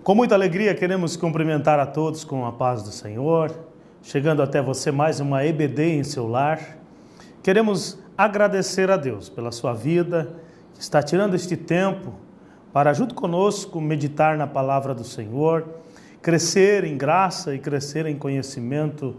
Com muita alegria queremos cumprimentar a todos com a paz do Senhor, chegando até você mais uma EBD em seu lar. Queremos agradecer a Deus pela sua vida, que está tirando este tempo para junto conosco meditar na palavra do Senhor, crescer em graça e crescer em conhecimento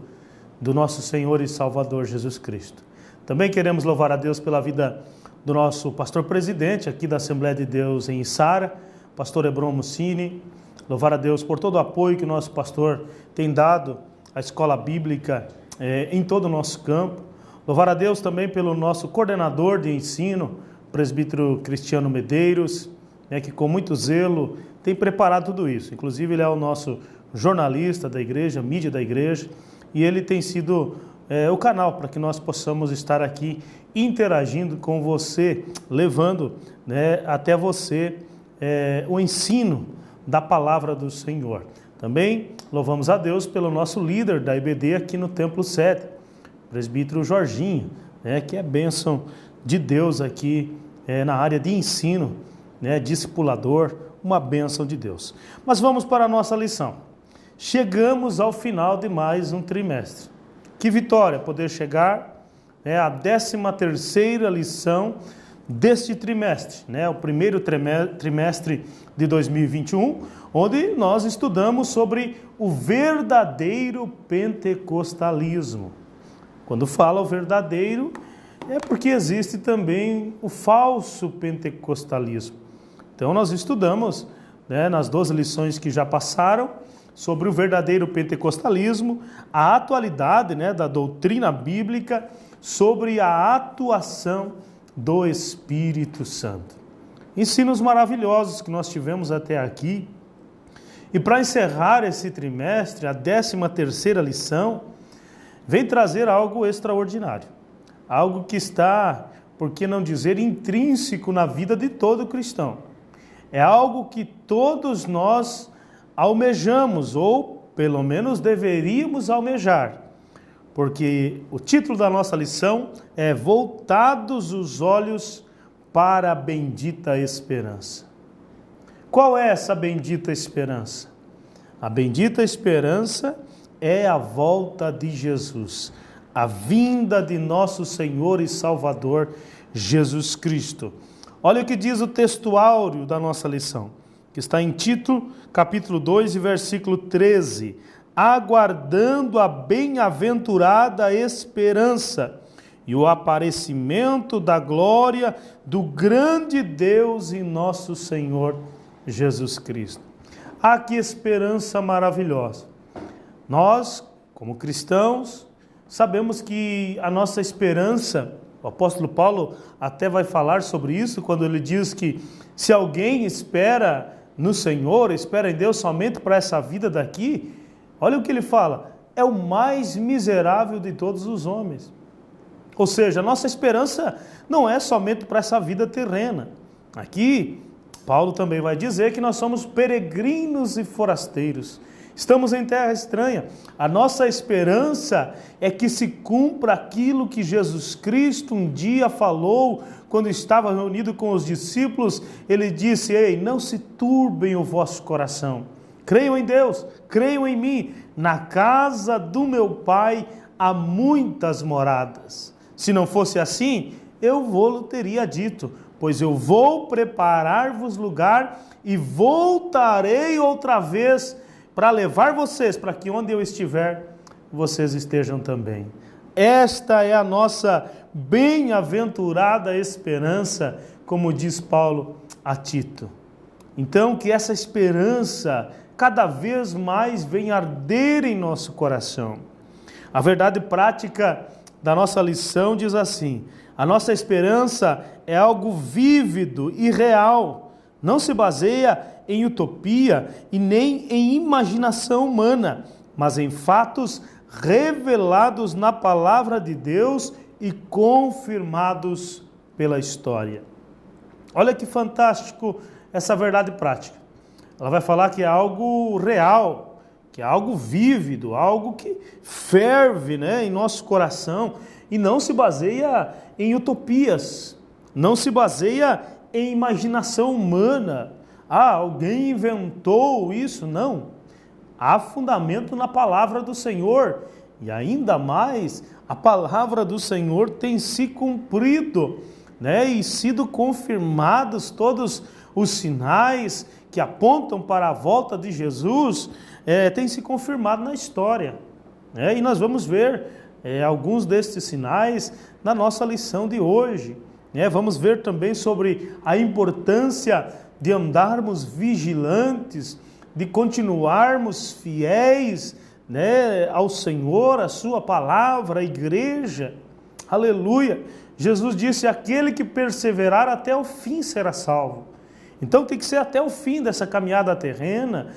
do nosso Senhor e Salvador Jesus Cristo. Também queremos louvar a Deus pela vida do nosso pastor presidente aqui da Assembleia de Deus em Içara, pastor Hebron Mussini. Louvar a Deus por todo o apoio que o nosso pastor tem dado à escola bíblica em todo o nosso campo. Louvar a Deus também pelo nosso coordenador de ensino, presbítero Cristiano Medeiros, que com muito zelo tem preparado tudo isso. Inclusive ele é o nosso jornalista da igreja, mídia da igreja, e ele tem sido o canal para que nós possamos estar aqui interagindo com você, levando até você o ensino da palavra do Senhor. Também louvamos a Deus pelo nosso líder da IBD aqui no Templo 7, presbítero Jorginho, que é bênção de Deus aqui na área de ensino, discipulador, uma bênção de Deus. Mas vamos para a nossa lição. Chegamos ao final de mais um trimestre. Que vitória poder chegar à 13ª lição deste trimestre, o primeiro trimestre de 2021, onde nós estudamos sobre o verdadeiro pentecostalismo. Quando fala o verdadeiro, é porque existe também o falso pentecostalismo. Então nós estudamos, nas 12 lições que já passaram, sobre o verdadeiro pentecostalismo, a atualidade da doutrina bíblica sobre a atuação do Espírito Santo. Ensinos maravilhosos que nós tivemos até aqui. E para encerrar esse trimestre, a 13ª lição vem trazer algo extraordinário. Algo que está, por que não dizer, intrínseco na vida de todo cristão. É algo que todos nós almejamos, ou pelo menos deveríamos almejar. Porque o título da nossa lição é Voltados os Olhos para a Bendita Esperança. Qual é essa bendita esperança? A bendita esperança é a volta de Jesus, a vinda de nosso Senhor e Salvador Jesus Cristo. Olha o que diz o texto áureo da nossa lição, que está em Tito, capítulo 2, versículo 13. Aguardando a bem-aventurada esperança e o aparecimento da glória do grande Deus e nosso Senhor Jesus Cristo. Ah, que esperança maravilhosa! Nós, como cristãos, sabemos que a nossa esperança, o apóstolo Paulo até vai falar sobre isso, quando ele diz que se alguém espera no Senhor, espera em Deus somente para essa vida daqui, olha o que ele fala, é o mais miserável de todos os homens. Ou seja, a nossa esperança não é somente para essa vida terrena. Aqui, Paulo também vai dizer que nós somos peregrinos e forasteiros. Estamos em terra estranha. A nossa esperança é que se cumpra aquilo que Jesus Cristo um dia falou, quando estava reunido com os discípulos, ele disse, ei, não se turbem o vosso coração. Creiam em Deus, creiam em mim. Na casa do meu Pai há muitas moradas. Se não fosse assim, eu vou-lo teria dito, pois eu vou preparar-vos lugar e voltarei outra vez para levar vocês, para que onde eu estiver, vocês estejam também. Esta é a nossa bem-aventurada esperança, como diz Paulo a Tito. Então, que essa esperança cada vez mais venha arder em nosso coração. A verdade prática da nossa lição diz assim: a nossa esperança é algo vívido e real, não se baseia em utopia e nem em imaginação humana, mas em fatos revelados na palavra de Deus e confirmados pela história. Olha que fantástico essa verdade prática. Ela vai falar que é algo real, que é algo vívido, algo que ferve em nosso coração e não se baseia em utopias, não se baseia em imaginação humana. alguém inventou isso. Não. Há fundamento na palavra do Senhor. E ainda mais, a palavra do Senhor tem se cumprido, né? E sido confirmados todos os sinais que apontam para a volta de Jesus, têm se confirmado na história. E nós vamos ver alguns destes sinais na nossa lição de hoje. Vamos ver também sobre a importância de andarmos vigilantes, de continuarmos fiéis, ao Senhor, à sua palavra, à igreja. Aleluia! Jesus disse: aquele que perseverar até o fim será salvo. Então tem que ser até o fim dessa caminhada terrena,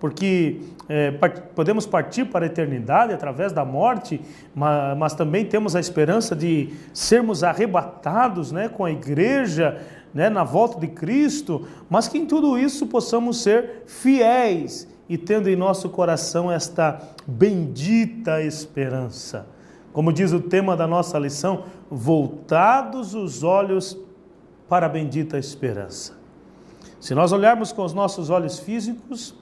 porque podemos partir para a eternidade através da morte, mas também temos a esperança de sermos arrebatados, com a igreja, na volta de Cristo, mas que em tudo isso possamos ser fiéis e tendo em nosso coração esta bendita esperança. Como diz o tema da nossa lição, voltados os olhos para a bendita esperança. Se nós olharmos com os nossos olhos físicos,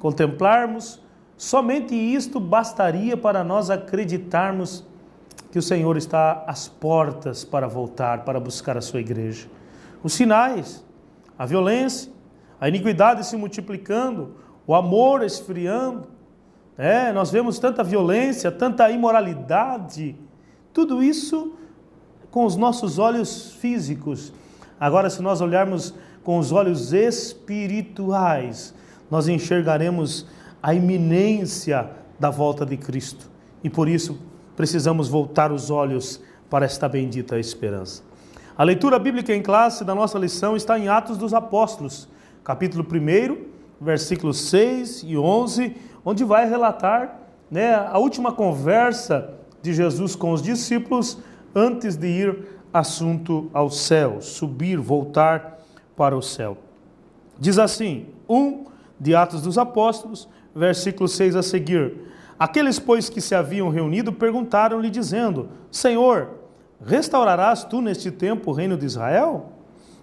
contemplarmos, somente isto bastaria para nós acreditarmos que o Senhor está às portas para voltar, para buscar a sua igreja. Os sinais, a violência, a iniquidade se multiplicando, o amor esfriando, nós vemos tanta violência, tanta imoralidade, tudo isso com os nossos olhos físicos. Agora, se nós olharmos com os olhos espirituais, nós enxergaremos a iminência da volta de Cristo. E por isso precisamos voltar os olhos para esta bendita esperança. A leitura bíblica em classe da nossa lição está em Atos dos Apóstolos, capítulo 1, versículos 6 e 11, onde vai relatar a última conversa de Jesus com os discípulos antes de ir assunto ao céu, subir, voltar para o céu. Diz assim, 1 de Atos dos Apóstolos, versículo 6 a seguir. Aqueles, pois, que se haviam reunido, perguntaram-lhe, dizendo: Senhor, restaurarás tu neste tempo o reino de Israel?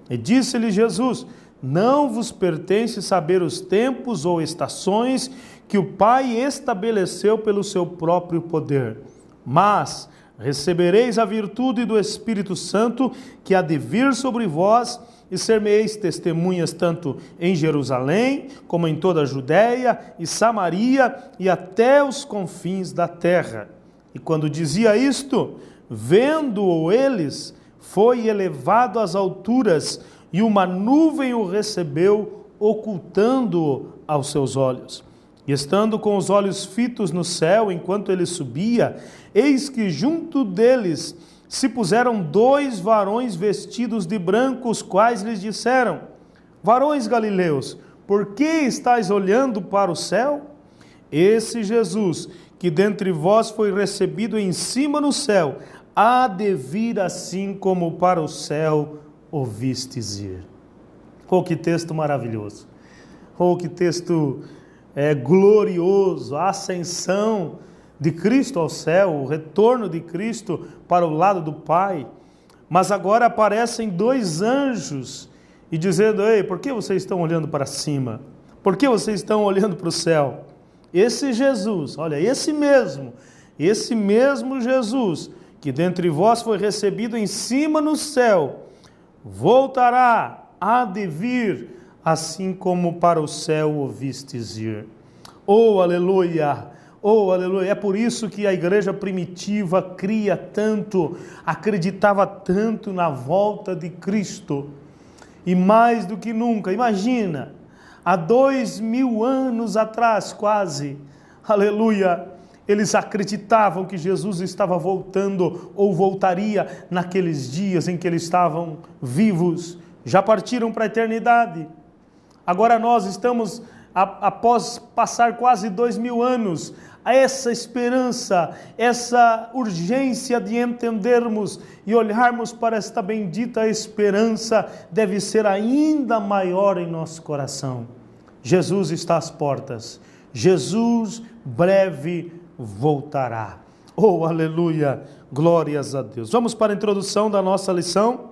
E disse-lhe Jesus: não vos pertence saber os tempos ou estações que o Pai estabeleceu pelo seu próprio poder, mas recebereis a virtude do Espírito Santo que há de vir sobre vós, e ser-me-eis testemunhas tanto em Jerusalém, como em toda a Judéia e Samaria e até os confins da terra. E quando dizia isto, vendo-o eles, foi elevado às alturas, e uma nuvem o recebeu, ocultando-o aos seus olhos. E estando com os olhos fitos no céu, enquanto ele subia, eis que junto deles se puseram 2 varões vestidos de branco, os quais lhes disseram: varões galileus, por que estáis olhando para o céu? Esse Jesus, que dentre vós foi recebido em cima no céu, há de vir assim como para o céu o vistes ir. Oh, que texto maravilhoso! Oh, que texto glorioso! A ascensão de Cristo ao céu, o retorno de Cristo para o lado do Pai. Mas agora aparecem 2 anjos e dizendo: ei, por que vocês estão olhando para cima? Por que vocês estão olhando para o céu? Esse Jesus, olha, esse mesmo Jesus, que dentre vós foi recebido em cima no céu, voltará, há de vir, assim como para o céu o vistes ir. Oh, aleluia! Oh, aleluia! É por isso que a igreja primitiva cria tanto, acreditava tanto na volta de Cristo. E mais do que nunca, imagina, há 2000 anos atrás quase, aleluia, eles acreditavam que Jesus estava voltando ou voltaria naqueles dias em que eles estavam vivos, já partiram para a eternidade. Agora nós estamos, após passar quase 2000 anos, essa esperança, essa urgência de entendermos e olharmos para esta bendita esperança deve ser ainda maior em nosso coração. Jesus está às portas. Jesus breve voltará. Oh, aleluia! Glórias a Deus. Vamos para a introdução da nossa lição,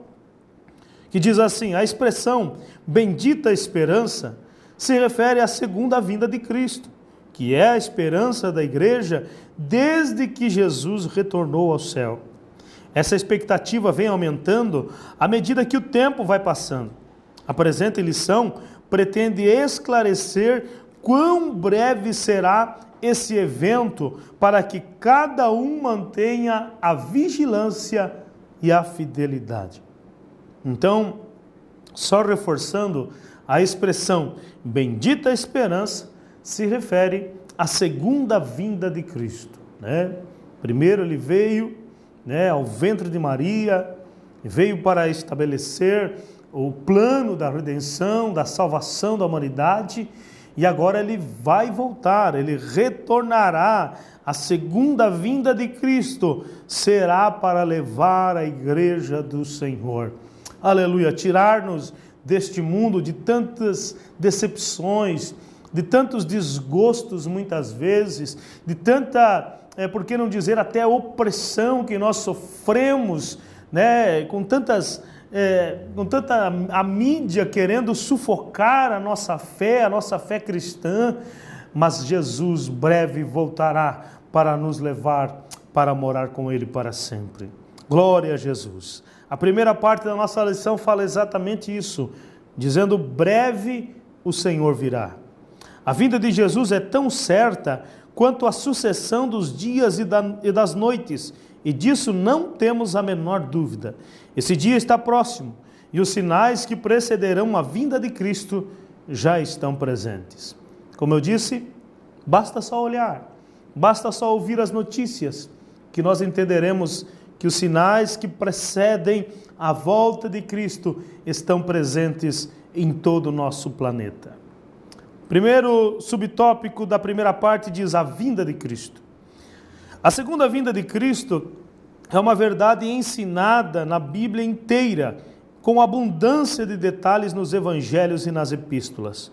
que diz assim: a expressão bendita esperança se refere à segunda vinda de Cristo, que é a esperança da igreja desde que Jesus retornou ao céu. Essa expectativa vem aumentando à medida que o tempo vai passando. A presente lição pretende esclarecer quão breve será esse evento para que cada um mantenha a vigilância e a fidelidade. Então, só reforçando, a expressão bendita esperança se refere à segunda vinda de Cristo, né? Primeiro ele veio, né, ao ventre de Maria, veio para estabelecer o plano da redenção, da salvação da humanidade, e agora ele vai voltar, ele retornará. A segunda vinda de Cristo será para levar a igreja do Senhor. Aleluia, tirar-nos deste mundo de tantas decepções, de tantos desgostos muitas vezes, de tanta, por que não dizer até opressão que nós sofremos, né, com tanta a mídia querendo sufocar a nossa fé cristã, mas Jesus breve voltará para nos levar para morar com Ele para sempre. Glória a Jesus. A primeira parte da nossa lição fala exatamente isso, dizendo: breve o Senhor virá. A vinda de Jesus é tão certa quanto a sucessão dos dias e das noites, e disso não temos a menor dúvida. Esse dia está próximo, e os sinais que precederão a vinda de Cristo já estão presentes. Como eu disse, basta só olhar, basta só ouvir as notícias, que nós entenderemos que os sinais que precedem a volta de Cristo estão presentes em todo o nosso planeta. Primeiro subtópico da primeira parte diz a vinda de Cristo. A segunda vinda de Cristo é uma verdade ensinada na Bíblia inteira, com abundância de detalhes nos evangelhos e nas epístolas.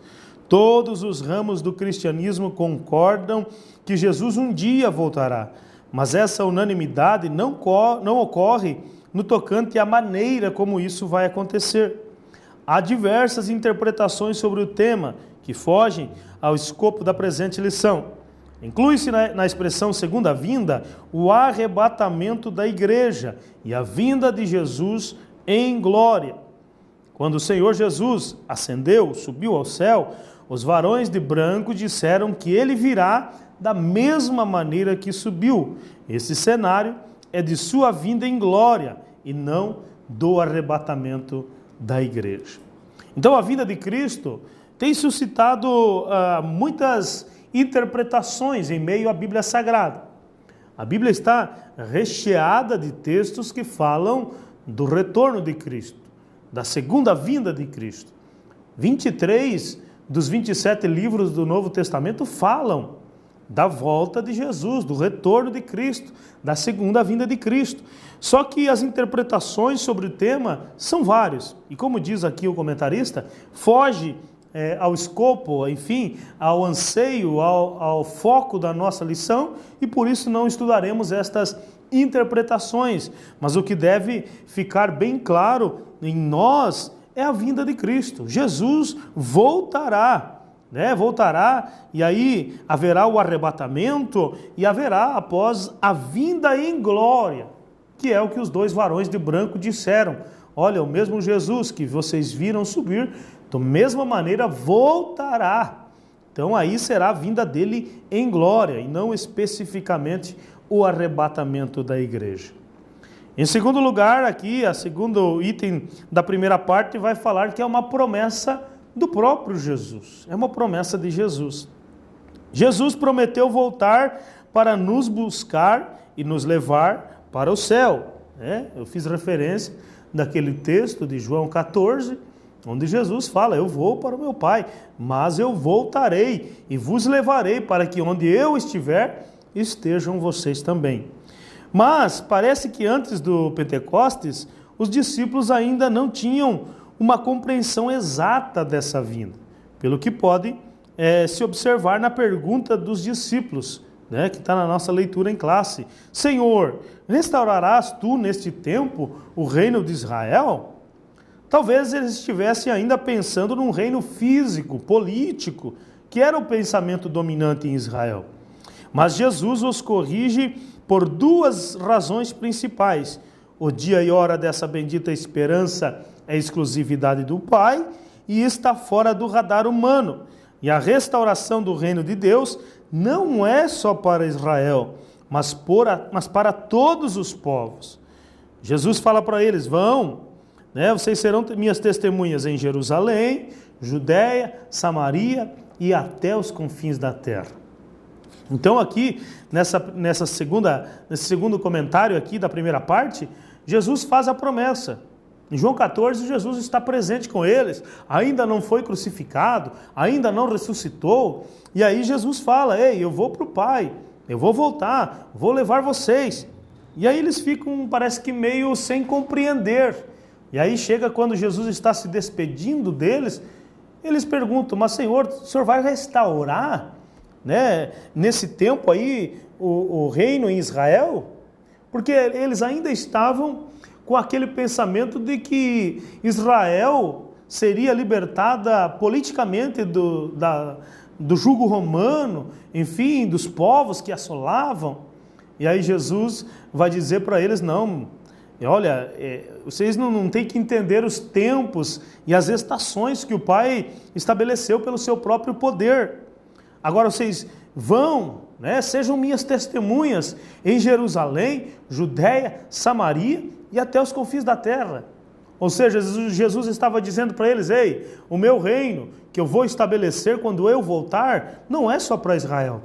Todos os ramos do cristianismo concordam que Jesus um dia voltará, mas essa unanimidade não ocorre no tocante à maneira como isso vai acontecer. Há diversas interpretações sobre o tema que fogem ao escopo da presente lição. Inclui-se na expressão segunda vinda o arrebatamento da igreja e a vinda de Jesus em glória. Quando o Senhor Jesus ascendeu, subiu ao céu, os varões de branco disseram que ele virá da mesma maneira que subiu. Esse cenário é de sua vinda em glória e não do arrebatamento da igreja. Então a vinda de Cristo tem suscitado muitas interpretações em meio à Bíblia Sagrada. A Bíblia está recheada de textos que falam do retorno de Cristo, da segunda vinda de Cristo. 23 dos 27 livros do Novo Testamento falam da volta de Jesus, do retorno de Cristo, da segunda vinda de Cristo. Só que as interpretações sobre o tema são várias. E como diz aqui o comentarista, foge ao escopo, enfim, ao anseio, ao foco da nossa lição, e por isso não estudaremos estas interpretações. Mas o que deve ficar bem claro em nós é a vinda de Cristo. Jesus voltará. Voltará, e aí haverá o arrebatamento, e haverá após a vinda em glória, que é o que os dois varões de branco disseram: olha, o mesmo Jesus que vocês viram subir, da mesma maneira voltará. Então aí será a vinda dele em glória, e não especificamente o arrebatamento da igreja. Em segundo lugar, aqui, o segundo item da primeira parte vai falar que é uma promessa do próprio Jesus. É uma promessa de Jesus. Jesus prometeu voltar para nos buscar e nos levar para o céu. Eu fiz referência daquele texto de João 14, onde Jesus fala: eu vou para o meu Pai, mas eu voltarei e vos levarei para que onde eu estiver, estejam vocês também. Mas parece que antes do Pentecostes, os discípulos ainda não tinham uma compreensão exata dessa vinda, pelo que pode se observar na pergunta dos discípulos, que está na nossa leitura em classe: Senhor, restaurarás tu neste tempo o reino de Israel? Talvez eles estivessem ainda pensando num reino físico, político, que era o pensamento dominante em Israel. Mas Jesus os corrige por duas razões principais. O dia e hora dessa bendita esperança é exclusividade do Pai e está fora do radar humano. E a restauração do reino de Deus não é só para Israel, mas para todos os povos. Jesus fala para eles: vão, vocês serão minhas testemunhas em Jerusalém, Judéia, Samaria e até os confins da terra. Então aqui, nesse segundo comentário aqui da primeira parte, Jesus faz a promessa. Em João 14, Jesus está presente com eles, ainda não foi crucificado, ainda não ressuscitou, e aí Jesus fala: ei, eu vou para o Pai, eu vou voltar, vou levar vocês. E aí eles ficam, parece que meio sem compreender. E aí chega quando Jesus está se despedindo deles, eles perguntam: mas Senhor, o Senhor vai restaurar, nesse tempo aí, o reino em Israel? Porque eles ainda estavam com aquele pensamento de que Israel seria libertada politicamente do jugo romano, enfim, dos povos que assolavam. E aí Jesus vai dizer para eles: não, olha, vocês não têm que entender os tempos e as estações que o Pai estabeleceu pelo seu próprio poder. Agora vocês vão, sejam minhas testemunhas em Jerusalém, Judéia, Samaria e até os confins da terra. Ou seja, Jesus estava dizendo para eles: ei, o meu reino que eu vou estabelecer quando eu voltar, não é só para Israel.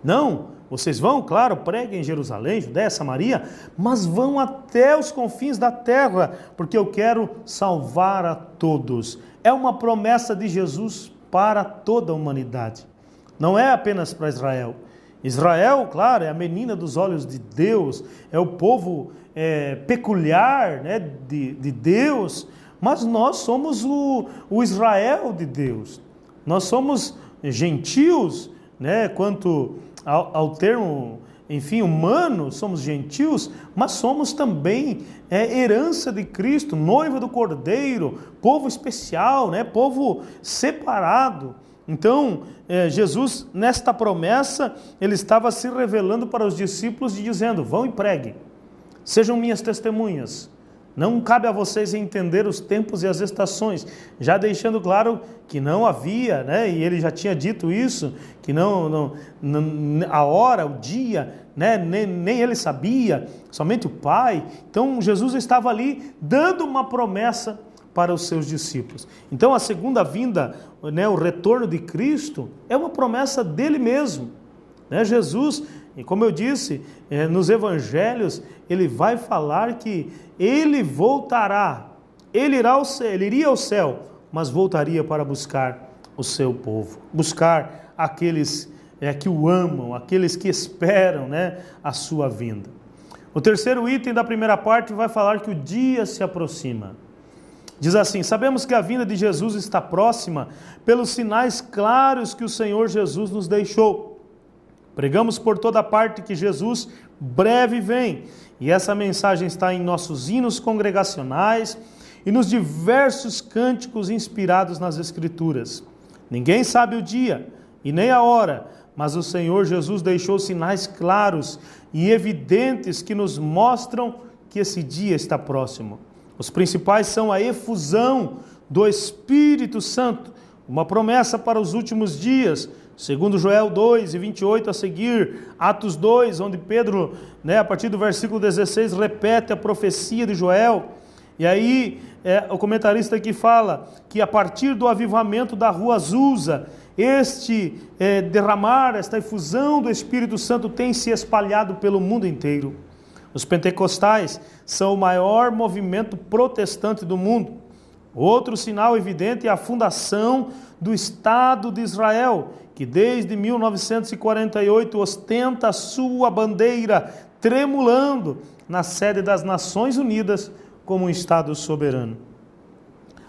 Não, vocês vão, claro, preguem em Jerusalém, Judéia, Samaria, mas vão até os confins da terra, porque eu quero salvar a todos. É uma promessa de Jesus para toda a humanidade. Não é apenas para Israel. Israel, claro, é a menina dos olhos de Deus, é o povo peculiar, de Deus, mas nós somos o Israel de Deus. Nós somos gentios, quanto ao termo, enfim, humano, somos gentios, mas somos também herança de Cristo, noiva do Cordeiro, povo especial, povo separado. Então, Jesus, nesta promessa, ele estava se revelando para os discípulos e dizendo: vão e preguem, sejam minhas testemunhas. Não cabe a vocês entender os tempos e as estações, já deixando claro que não havia, e ele já tinha dito isso, que não a hora, o dia, nem ele sabia, somente o Pai. Então, Jesus estava ali dando uma promessa para os seus discípulos. Então a segunda vinda, o retorno de Cristo, é uma promessa dele mesmo. Jesus, e como eu disse, nos evangelhos, ele vai falar que ele voltará, ele iria ao céu, mas voltaria para buscar o seu povo, buscar aqueles que o amam, aqueles que esperam a sua vinda. O terceiro item da primeira parte vai falar que o dia se aproxima. Diz assim: sabemos que a vinda de Jesus está próxima pelos sinais claros que o Senhor Jesus nos deixou. Pregamos por toda parte que Jesus breve vem, e essa mensagem está em nossos hinos congregacionais e nos diversos cânticos inspirados nas Escrituras. Ninguém sabe o dia e nem a hora, mas o Senhor Jesus deixou sinais claros e evidentes que nos mostram que esse dia está próximo. Os principais são a efusão do Espírito Santo, uma promessa para os últimos dias, segundo Joel 2 e 28 a seguir, Atos 2, onde Pedro, a partir do versículo 16, repete a profecia de Joel. E aí o comentarista aqui fala que a partir do avivamento da rua Azusa, esta efusão do Espírito Santo tem se espalhado pelo mundo inteiro. Os pentecostais são o maior movimento protestante do mundo. Outro sinal evidente é a fundação do Estado de Israel, que desde 1948 ostenta a sua bandeira tremulando na sede das Nações Unidas como um Estado soberano.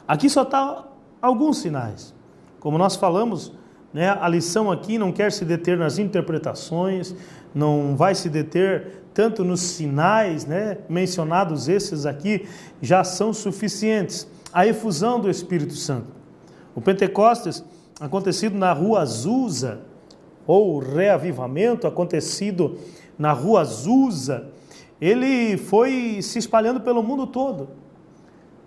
Aqui só está alguns sinais. Como nós falamos né? A lição aqui não quer se deter nas interpretações, não vai se deter tanto nos sinais, né? Mencionados esses aqui já são suficientes. A efusão do Espírito Santo. O Pentecostes, acontecido na Rua Azusa, ou o reavivamento acontecido na Rua Azusa, ele foi se espalhando pelo mundo todo,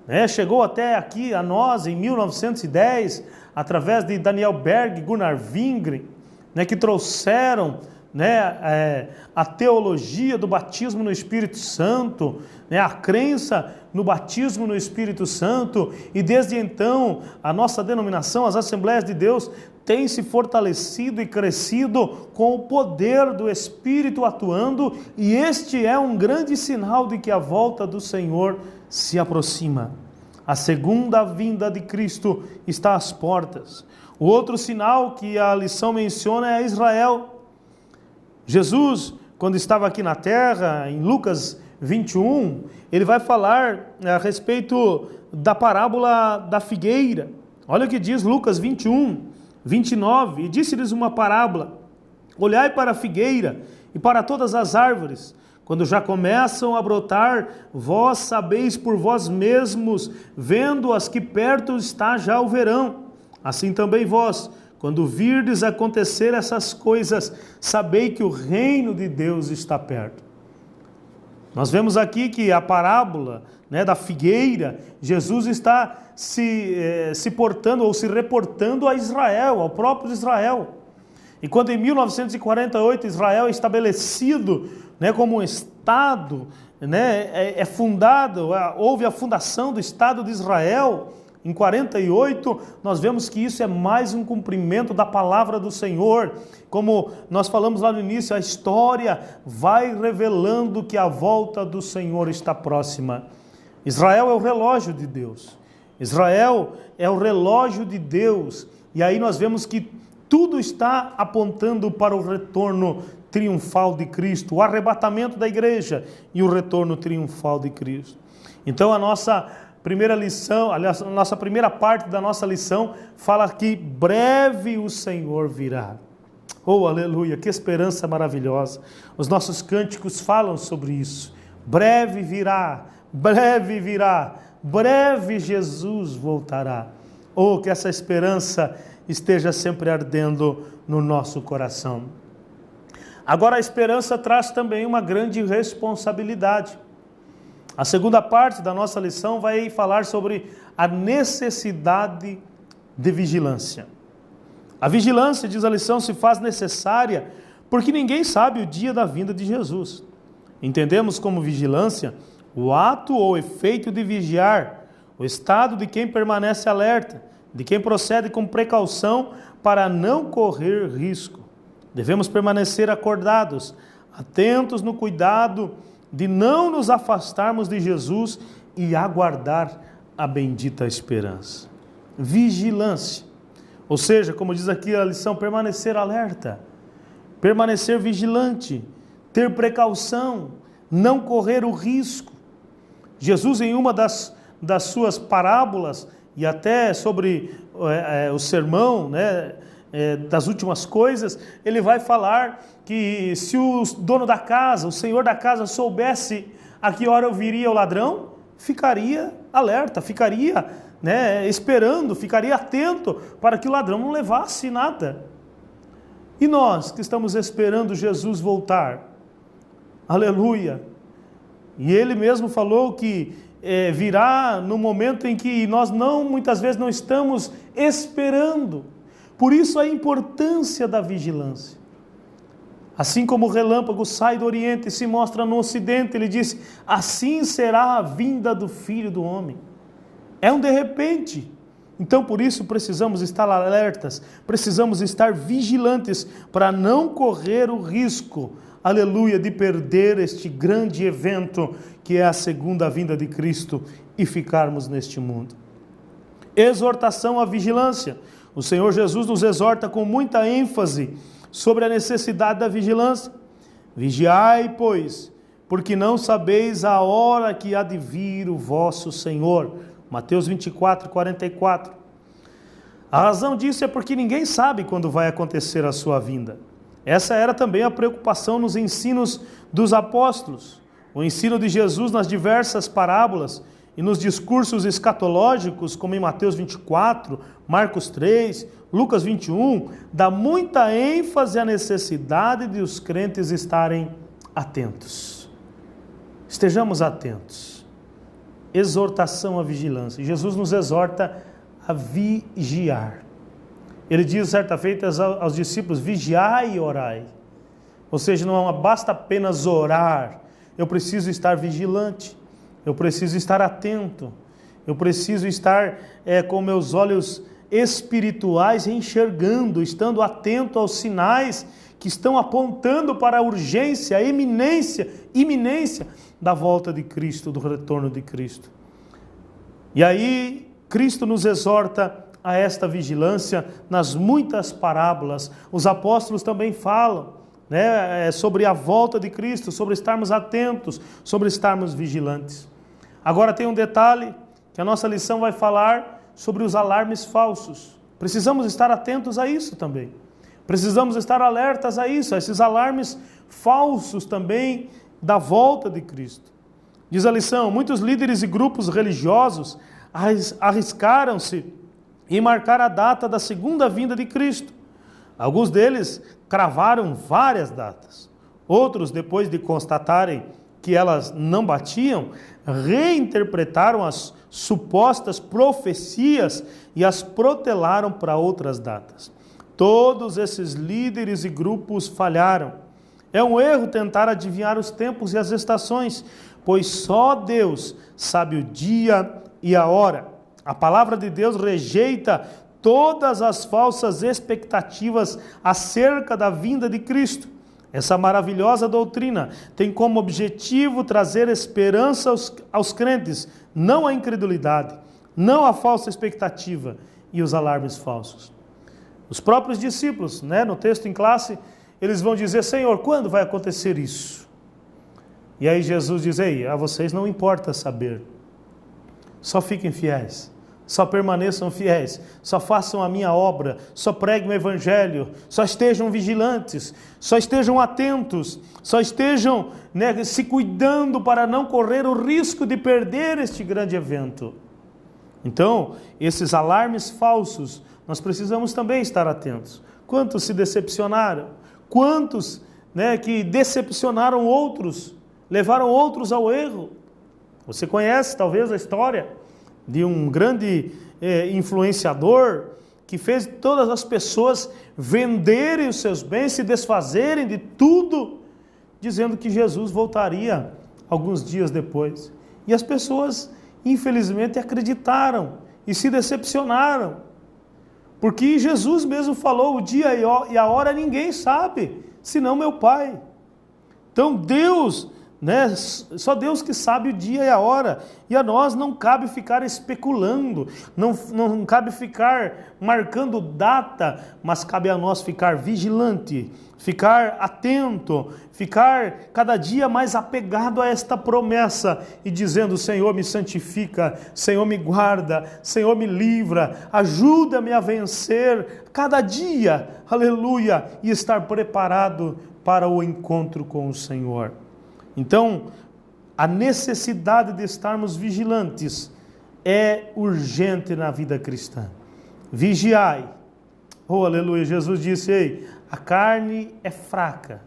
né? Chegou até aqui a nós em 1910, através de Daniel Berg e Gunnar Wingren, né, que trouxeram, né, a teologia do batismo no Espírito Santo, né, a crença no batismo no Espírito Santo, e desde então a nossa denominação, as Assembleias de Deus, tem se fortalecido e crescido com o poder do Espírito atuando, e este é um grande sinal de que a volta do Senhor se aproxima. A segunda vinda de Cristo está às portas. O outro sinal que a lição menciona é Israel. Jesus, quando estava aqui na terra, em Lucas 21, ele vai falar a respeito da parábola da figueira. Olha o que diz Lucas 21, 29, e disse-lhes uma parábola: olhai para a figueira e para todas as árvores, quando já começam a brotar, vós sabeis por vós mesmos, vendo-as que perto está já o verão. Assim também vós, quando virdes acontecer essas coisas, sabei que o reino de Deus está perto. Nós vemos aqui que a parábola, né, da figueira, Jesus está se portando ou se reportando a Israel, ao próprio Israel. E quando em 1948 Israel é estabelecido, né, como um Estado, né, houve a fundação do Estado de Israel, em 48, nós vemos que isso é mais um cumprimento da palavra do Senhor. Como nós falamos lá no início, a história vai revelando que a volta do Senhor está próxima. Israel é o relógio de Deus. Israel é o relógio de Deus. E aí nós vemos que tudo está apontando para o retorno triunfal de Cristo, o arrebatamento da igreja e o retorno triunfal de Cristo. Então a nossa primeira lição, aliás, a nossa primeira parte da nossa lição fala que breve o Senhor virá. Oh, aleluia, que esperança maravilhosa. Os nossos cânticos falam sobre isso. Breve virá, breve Jesus voltará. Oh, que essa esperança esteja sempre ardendo no nosso coração. Agora a esperança traz também uma grande responsabilidade. A segunda parte da nossa lição vai falar sobre a necessidade de vigilância. A vigilância, diz a lição, se faz necessária porque ninguém sabe o dia da vinda de Jesus. Entendemos como vigilância o ato ou efeito de vigiar, o estado de quem permanece alerta, de quem procede com precaução para não correr risco. Devemos permanecer acordados, atentos no cuidado de não nos afastarmos de Jesus e aguardar a bendita esperança. Vigilância, ou seja, como diz aqui a lição, permanecer alerta, permanecer vigilante, ter precaução, não correr o risco. Jesus, em uma das suas parábolas, e até sobre o sermão, né, das últimas coisas, ele vai falar que se o dono da casa, o senhor da casa, soubesse a que hora viria o ladrão, ficaria alerta, ficaria, né, esperando, ficaria atento para que o ladrão não levasse nada. E nós que estamos esperando Jesus voltar, aleluia, e ele mesmo falou que virá no momento em que nós muitas vezes não estamos esperando. Por isso a importância da vigilância. Assim como o relâmpago sai do Oriente e se mostra no Ocidente, ele disse, assim será a vinda do Filho do Homem. É um de repente. Então por isso precisamos estar alertas, precisamos estar vigilantes para não correr o risco, aleluia, de perder este grande evento que é a segunda vinda de Cristo e ficarmos neste mundo. Exortação à vigilância. O Senhor Jesus nos exorta com muita ênfase sobre a necessidade da vigilância. Vigiai, pois, porque não sabeis a hora que há de vir o vosso Senhor. Mateus 24, 44. A razão disso é porque ninguém sabe quando vai acontecer a sua vinda. Essa era também a preocupação nos ensinos dos apóstolos. O ensino de Jesus nas diversas parábolas e nos discursos escatológicos, como em Mateus 24, Marcos 3, Lucas 21, dá muita ênfase à necessidade de os crentes estarem atentos. Estejamos atentos. Exortação à vigilância. Jesus nos exorta a vigiar. Ele diz certa feita aos discípulos: vigiai e orai. Ou seja, não basta apenas orar, eu preciso estar vigilante, eu preciso estar atento, eu preciso estar com meus olhos espirituais enxergando, estando atento aos sinais que estão apontando para a urgência, a iminência da volta de Cristo, do retorno de Cristo. E aí Cristo nos exorta a esta vigilância nas muitas parábolas. Os apóstolos também falam, sobre a volta de Cristo, sobre estarmos atentos, sobre estarmos vigilantes. Agora tem um detalhe, que a nossa lição vai falar sobre os alarmes falsos. Precisamos estar atentos a isso também. Precisamos estar alertas a isso, a esses alarmes falsos também da volta de Cristo. Diz a lição: muitos líderes e grupos religiosos arriscaram-se em marcar a data da segunda vinda de Cristo. Alguns deles cravaram várias datas. Outros, depois de constatarem que elas não batiam, reinterpretaram as supostas profecias e as protelaram para outras datas. Todos esses líderes e grupos falharam. É um erro tentar adivinhar os tempos e as estações, pois só Deus sabe o dia e a hora. A palavra de Deus rejeita todas as falsas expectativas acerca da vinda de Cristo. Essa maravilhosa doutrina tem como objetivo trazer esperança aos crentes, não a incredulidade, não a falsa expectativa e os alarmes falsos. Os próprios discípulos, no texto em classe, eles vão dizer: Senhor, quando vai acontecer isso? E aí Jesus diz: ei, a vocês não importa saber, só fiquem fiéis. Só permaneçam fiéis, só façam a minha obra, só preguem o Evangelho, só estejam vigilantes, só estejam atentos, só estejam se cuidando para não correr o risco de perder este grande evento. Então, esses alarmes falsos, nós precisamos também estar atentos. Quantos se decepcionaram? Quantos que decepcionaram outros, levaram outros ao erro? Você conhece talvez a história de um grande influenciador que fez todas as pessoas venderem os seus bens, se desfazerem de tudo, dizendo que Jesus voltaria alguns dias depois. E as pessoas, infelizmente, acreditaram e se decepcionaram, porque Jesus mesmo falou: o dia e a hora ninguém sabe, senão meu Pai. Então Deus, só Deus que sabe o dia e a hora, e a nós não cabe ficar especulando, não cabe ficar marcando data, mas cabe a nós ficar vigilante, ficar atento, ficar cada dia mais apegado a esta promessa e dizendo: Senhor, me santifica, Senhor, me guarda, Senhor, me livra, ajuda-me a vencer cada dia, aleluia, e estar preparado para o encontro com o Senhor. Então, a necessidade de estarmos vigilantes é urgente na vida cristã. Vigiai. Oh, aleluia. Jesus disse: ei, a carne é fraca.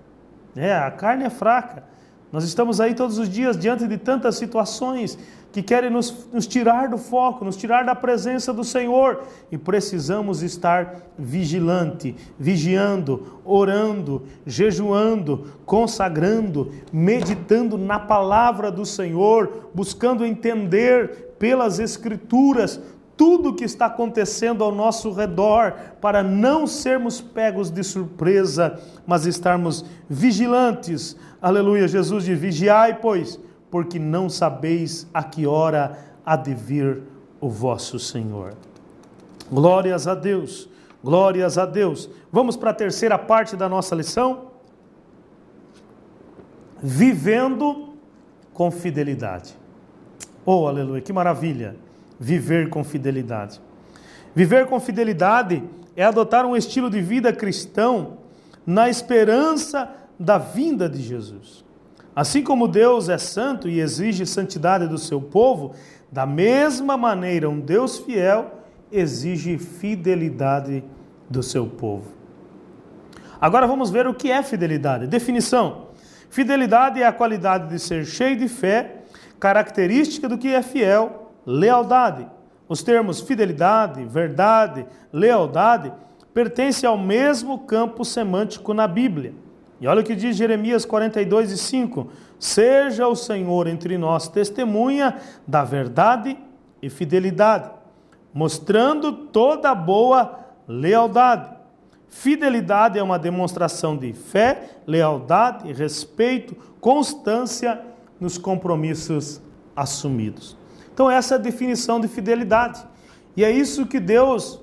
A carne é fraca. Nós estamos aí todos os dias diante de tantas situações que querem nos tirar do foco, nos tirar da presença do Senhor. E precisamos estar vigilante, vigiando, orando, jejuando, consagrando, meditando na palavra do Senhor, buscando entender pelas Escrituras tudo o que está acontecendo ao nosso redor, para não sermos pegos de surpresa, mas estarmos vigilantes. Aleluia. Jesus diz: vigiai, pois, porque não sabeis a que hora há de vir o vosso Senhor. Glórias a Deus, glórias a Deus. Vamos para a terceira parte da nossa lição. Vivendo com fidelidade. Oh, aleluia, que maravilha, viver com fidelidade. Viver com fidelidade é adotar um estilo de vida cristão na esperança da vinda de Jesus. Assim como Deus é santo e exige santidade do seu povo, da mesma maneira um Deus fiel exige fidelidade do seu povo. Agora vamos ver o que é fidelidade. Definição: fidelidade é a qualidade de ser cheio de fé, característica do que é fiel, lealdade. Os termos fidelidade, verdade, lealdade pertencem ao mesmo campo semântico na Bíblia. E olha o que diz Jeremias 42:5: seja o Senhor entre nós testemunha da verdade e fidelidade, mostrando toda boa lealdade. Fidelidade é uma demonstração de fé, lealdade, respeito, constância nos compromissos assumidos. Então essa é a definição de fidelidade. E é isso que Deus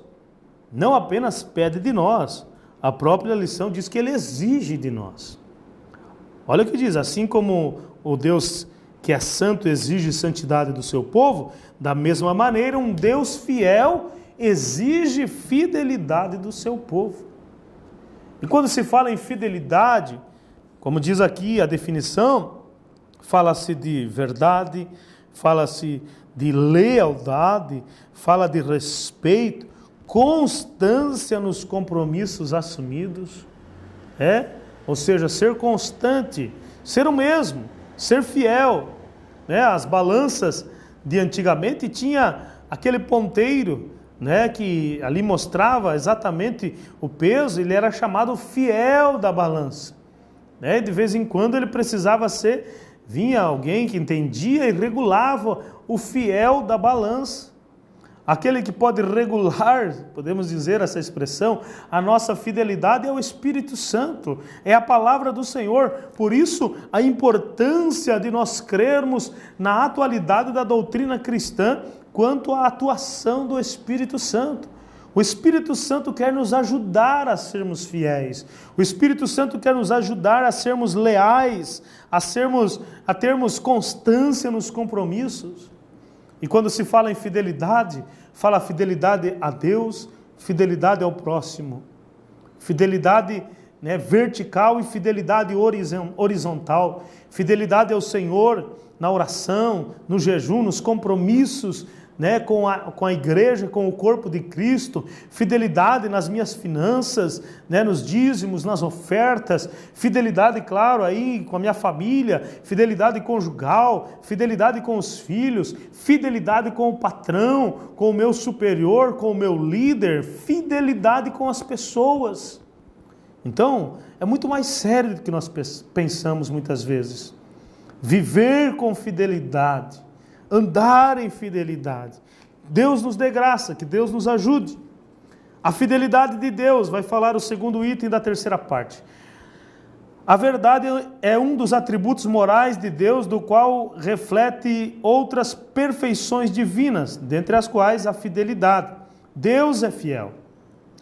não apenas pede de nós, a própria lição diz que Ele exige de nós. Olha o que diz: assim como o Deus que é santo exige santidade do seu povo, da mesma maneira um Deus fiel exige fidelidade do seu povo. E quando se fala em fidelidade, como diz aqui a definição, fala-se de verdade, fala-se de lealdade, fala de respeito, constância nos compromissos assumidos, ou seja, ser constante, ser o mesmo, ser fiel, As balanças de antigamente tinha aquele ponteiro, que ali mostrava exatamente o peso, ele era chamado fiel da balança, de vez em quando ele precisava vinha alguém que entendia e regulava o fiel da balança. Aquele que pode regular, podemos dizer essa expressão, a nossa fidelidade é o Espírito Santo, é a palavra do Senhor. Por isso, a importância de nós crermos na atualidade da doutrina cristã quanto à atuação do Espírito Santo. O Espírito Santo quer nos ajudar a sermos fiéis. O Espírito Santo quer nos ajudar a sermos leais, a termos constância nos compromissos. E quando se fala em fidelidade, fala fidelidade a Deus, fidelidade ao próximo, fidelidade vertical e fidelidade horizontal, fidelidade ao Senhor na oração, no jejum, nos compromissos com a igreja, com o corpo de Cristo, fidelidade nas minhas finanças, nos dízimos, nas ofertas, fidelidade, claro, aí com a minha família, fidelidade conjugal, fidelidade com os filhos, fidelidade com o patrão, com o meu superior, com o meu líder, fidelidade com as pessoas. Então, é muito mais sério do que nós pensamos muitas vezes. Viver com fidelidade, andar em fidelidade. Deus nos dê graça, que Deus nos ajude. A fidelidade de Deus, vai falar o segundo item da terceira parte. A verdade é um dos atributos morais de Deus, do qual reflete outras perfeições divinas, dentre as quais a fidelidade. Deus é fiel.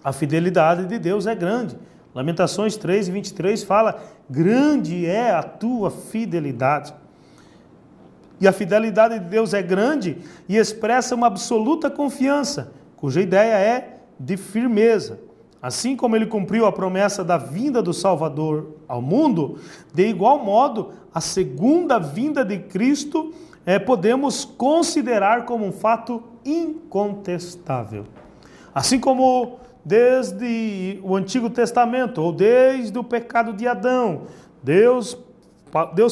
A fidelidade de Deus é grande. Lamentações 3:23 fala: grande é a tua fidelidade. E a fidelidade de Deus é grande e expressa uma absoluta confiança, cuja ideia é de firmeza. Assim como ele cumpriu a promessa da vinda do Salvador ao mundo, de igual modo, a segunda vinda de Cristo podemos considerar como um fato incontestável. Assim como desde o Antigo Testamento, ou desde o pecado de Adão, Deus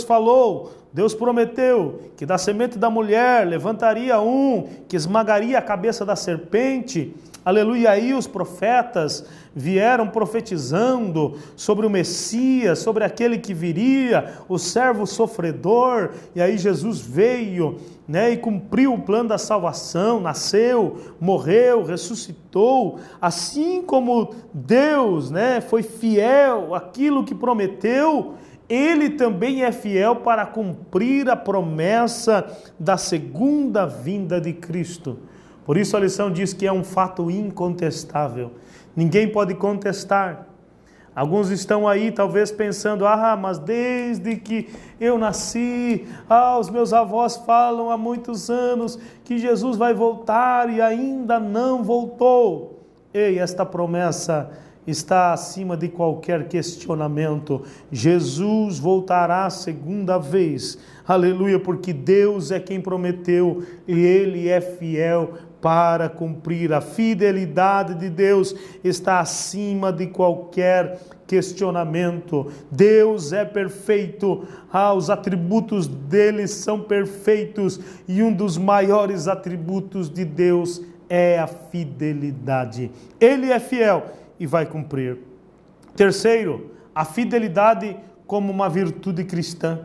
falou, Deus prometeu que da semente da mulher levantaria um que esmagaria a cabeça da serpente. Aleluia, aí os profetas vieram profetizando sobre o Messias, sobre aquele que viria, o servo sofredor, e aí Jesus veio, e cumpriu o plano da salvação, nasceu, morreu, ressuscitou. Assim como Deus, foi fiel àquilo que prometeu, Ele também é fiel para cumprir a promessa da segunda vinda de Cristo. Por isso a lição diz que é um fato incontestável. Ninguém pode contestar. Alguns estão aí talvez pensando, mas desde que eu nasci, os meus avós falam há muitos anos que Jesus vai voltar e ainda não voltou. Ei, esta promessa está acima de qualquer questionamento. Jesus voltará a segunda vez. Aleluia, porque Deus é quem prometeu e Ele é fiel para cumprir. A fidelidade de Deus está acima de qualquer questionamento. Deus é perfeito, os atributos dele são perfeitos e um dos maiores atributos de Deus é a fidelidade. Ele é fiel e vai cumprir. Terceiro, a fidelidade como uma virtude cristã.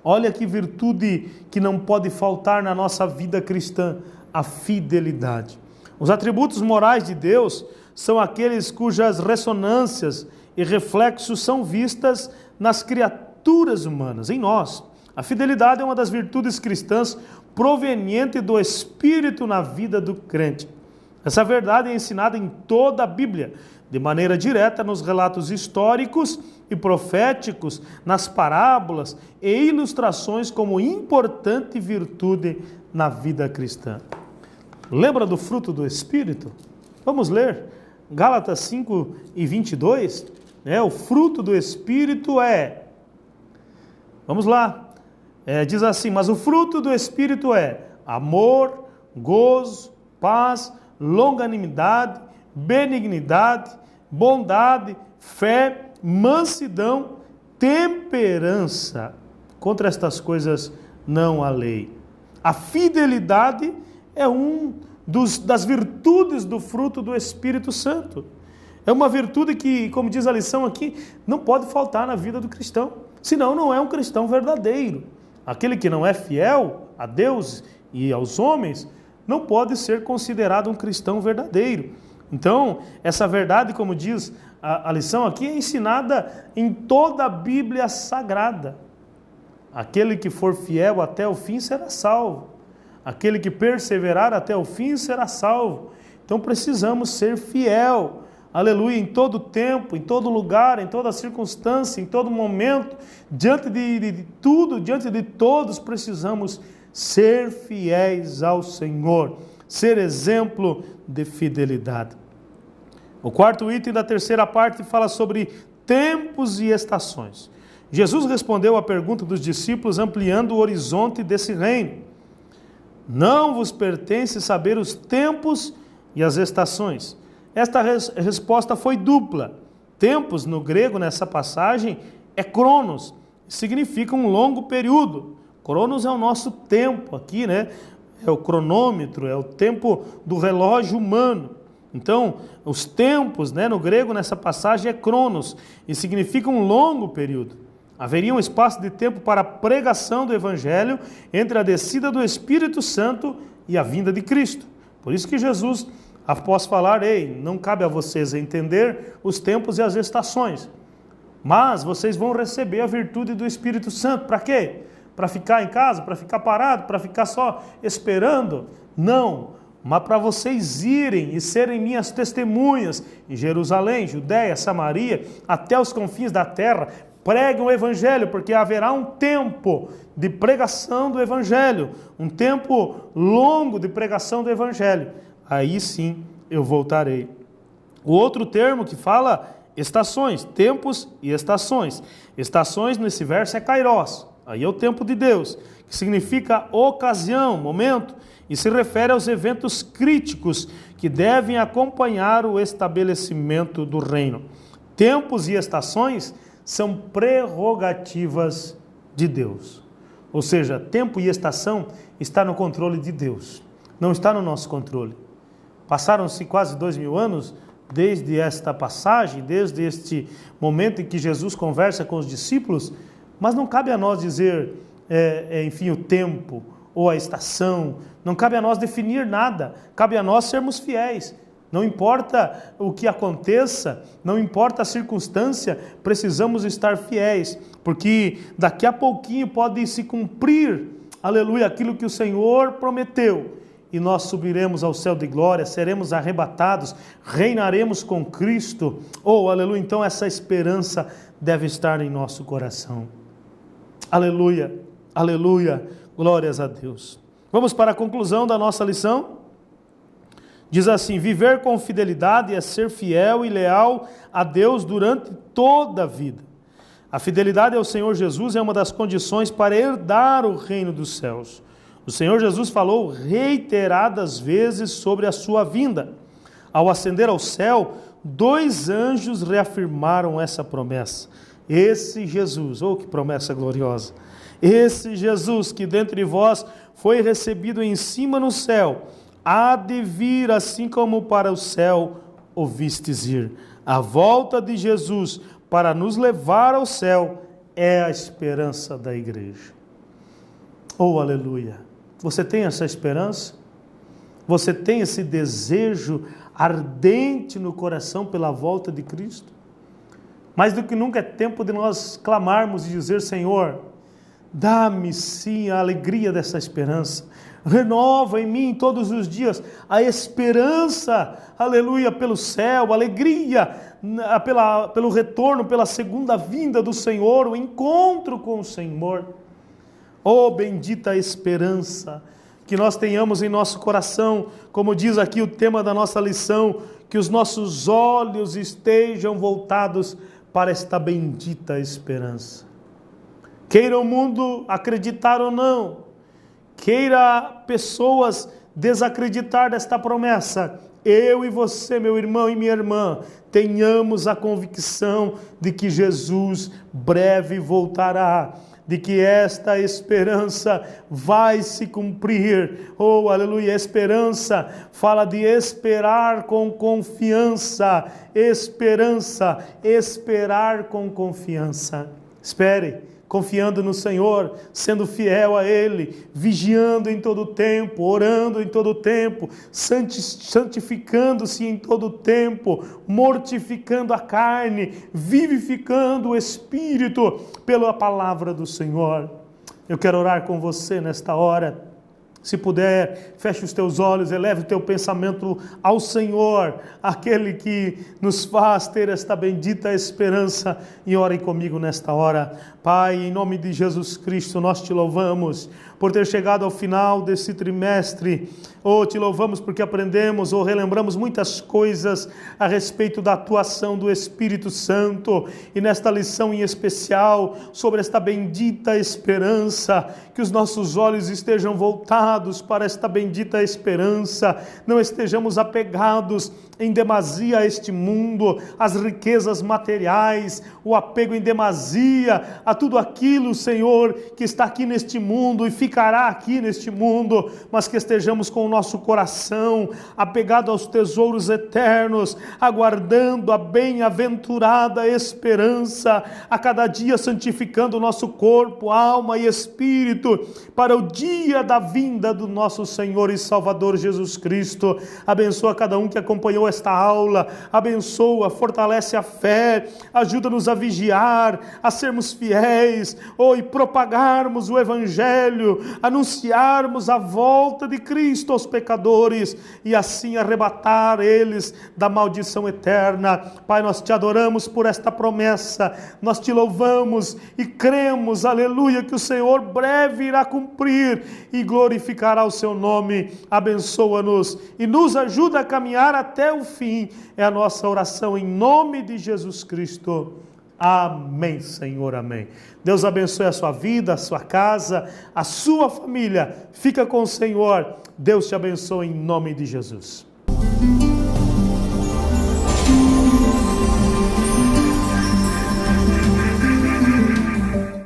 Olha que virtude que não pode faltar na nossa vida cristã, a fidelidade. Os atributos morais de Deus são aqueles cujas ressonâncias e reflexos são vistas nas criaturas humanas, em nós. A fidelidade é uma das virtudes cristãs proveniente do Espírito na vida do crente. Essa verdade é ensinada em toda a Bíblia, de maneira direta nos relatos históricos e proféticos, nas parábolas e ilustrações como importante virtude na vida cristã. Lembra do fruto do Espírito? Vamos ler Gálatas 5:22. O fruto do Espírito vamos lá, diz assim: mas o fruto do Espírito é amor, gozo, paz, longanimidade, benignidade, bondade, fé, mansidão, temperança. Contra estas coisas não há lei. A fidelidade é das virtudes do fruto do Espírito Santo. É uma virtude que, como diz a lição aqui, não pode faltar na vida do cristão. Senão não é um cristão verdadeiro. Aquele que não é fiel a Deus e aos homens não pode ser considerado um cristão verdadeiro. Então, essa verdade, como diz a lição aqui, é ensinada em toda a Bíblia Sagrada. Aquele que for fiel até o fim será salvo. Aquele que perseverar até o fim será salvo. Então precisamos ser fiel, aleluia, em todo tempo, em todo lugar, em toda circunstância, em todo momento, diante de tudo, diante de todos, precisamos ser fiéis ao Senhor, ser exemplo de fidelidade. O quarto item da terceira parte fala sobre tempos e estações. Jesus respondeu à pergunta dos discípulos ampliando o horizonte desse reino. Não vos pertence saber os tempos e as estações. Esta resposta foi dupla. Tempos, no grego, nessa passagem, é cronos, significa um longo período. Cronos é o nosso tempo aqui, É o cronômetro, é o tempo do relógio humano. Então, os tempos, no grego, nessa passagem, é cronos, e significa um longo período. Haveria um espaço de tempo para a pregação do Evangelho entre a descida do Espírito Santo e a vinda de Cristo. Por isso que Jesus, após falar, não cabe a vocês entender os tempos e as estações, mas vocês vão receber a virtude do Espírito Santo. Para quê? Para ficar em casa? Para ficar parado? Para ficar só esperando? Não, mas para vocês irem e serem minhas testemunhas em Jerusalém, Judeia, Samaria, até os confins da terra. Preguem o Evangelho, porque haverá um tempo de pregação do Evangelho, um tempo longo de pregação do Evangelho. Aí sim eu voltarei. O outro termo que fala estações, tempos e estações. Estações nesse verso é kairos, aí é o tempo de Deus, que significa ocasião, momento, e se refere aos eventos críticos que devem acompanhar o estabelecimento do reino. Tempos e estações são prerrogativas de Deus. Ou seja, tempo e estação está no controle de Deus, não está no nosso controle. Passaram-se quase 2000 anos desde esta passagem, desde este momento em que Jesus conversa com os discípulos, mas não cabe a nós dizer, o tempo ou a estação, não cabe a nós definir nada, cabe a nós sermos fiéis. Não importa o que aconteça, não importa a circunstância, precisamos estar fiéis, porque daqui a pouquinho pode se cumprir, aleluia, aquilo que o Senhor prometeu. e nós subiremos ao céu de glória, seremos arrebatados, reinaremos com Cristo. Oh, aleluia! Então essa esperança deve estar em nosso coração. Aleluia, aleluia, glórias a Deus. Vamos para a conclusão da nossa lição? Diz assim: viver com fidelidade é ser fiel e leal a Deus durante toda a vida. A fidelidade ao Senhor Jesus é uma das condições para herdar o reino dos céus. O Senhor Jesus falou reiteradas vezes sobre a sua vinda. Ao ascender ao céu, 2 anjos reafirmaram essa promessa. Esse Jesus, oh que promessa gloriosa! Esse Jesus que dentre vós foi recebido em cima no céu, há de vir assim como para o céu o vistes ir. A volta de Jesus para nos levar ao céu é a esperança da igreja. Oh, aleluia! Você tem essa esperança? Você tem esse desejo ardente no coração pela volta de Cristo? Mais do que nunca é tempo de nós clamarmos e dizer: Senhor, dá-me sim a alegria dessa esperança. Renova em mim todos os dias a esperança, aleluia, pelo céu, alegria pelo retorno, pela segunda vinda do Senhor, o encontro com o Senhor. Oh, bendita esperança que nós tenhamos em nosso coração, como diz aqui o tema da nossa lição, que os nossos olhos estejam voltados para esta bendita esperança. Queira o mundo acreditar ou não, queira pessoas desacreditar desta promessa, eu e você, meu irmão e minha irmã, tenhamos a convicção de que Jesus breve voltará, de que esta esperança vai se cumprir. Oh, aleluia! A esperança fala de esperar com confiança. Esperança, esperar com confiança. Espere, confiando no Senhor, sendo fiel a Ele, vigiando em todo o tempo, orando em todo o tempo, santificando-se em todo o tempo, mortificando a carne, vivificando o Espírito pela palavra do Senhor. Eu quero orar com você nesta hora. Se puder, feche os teus olhos, eleve o teu pensamento ao Senhor, aquele que nos faz ter esta bendita esperança, e ore comigo nesta hora. Pai, em nome de Jesus Cristo, nós te louvamos por ter chegado ao final desse trimestre. Oh, te louvamos porque aprendemos ou relembramos muitas coisas a respeito da atuação do Espírito Santo, e nesta lição em especial sobre esta bendita esperança, que os nossos olhos estejam voltados para esta bendita esperança, não estejamos apegados em demasia a este mundo, as riquezas materiais, o apego em demasia a tudo aquilo, Senhor, que está aqui neste mundo e ficará aqui neste mundo, mas que estejamos com o nosso coração apegado aos tesouros eternos, aguardando a bem-aventurada esperança, a cada dia santificando o nosso corpo, alma e espírito, para o dia da vinda do nosso Senhor e Salvador Jesus Cristo. Abençoa cada um que acompanhou esta aula, abençoa, fortalece a fé, ajuda-nos a vigiar, a sermos fiéis, e propagarmos o Evangelho, anunciarmos a volta de Cristo aos pecadores, e assim arrebatar eles da maldição eterna. Pai, nós te adoramos por esta promessa, nós te louvamos e cremos, aleluia, que o Senhor breve irá cumprir e glorificará o seu nome. Abençoa-nos e nos ajuda a caminhar até o fim, é a nossa oração em nome de Jesus Cristo. Amém, Senhor, amém. Deus abençoe a sua vida, a sua casa, a sua família. Fica com o Senhor. Deus te abençoe em nome de Jesus.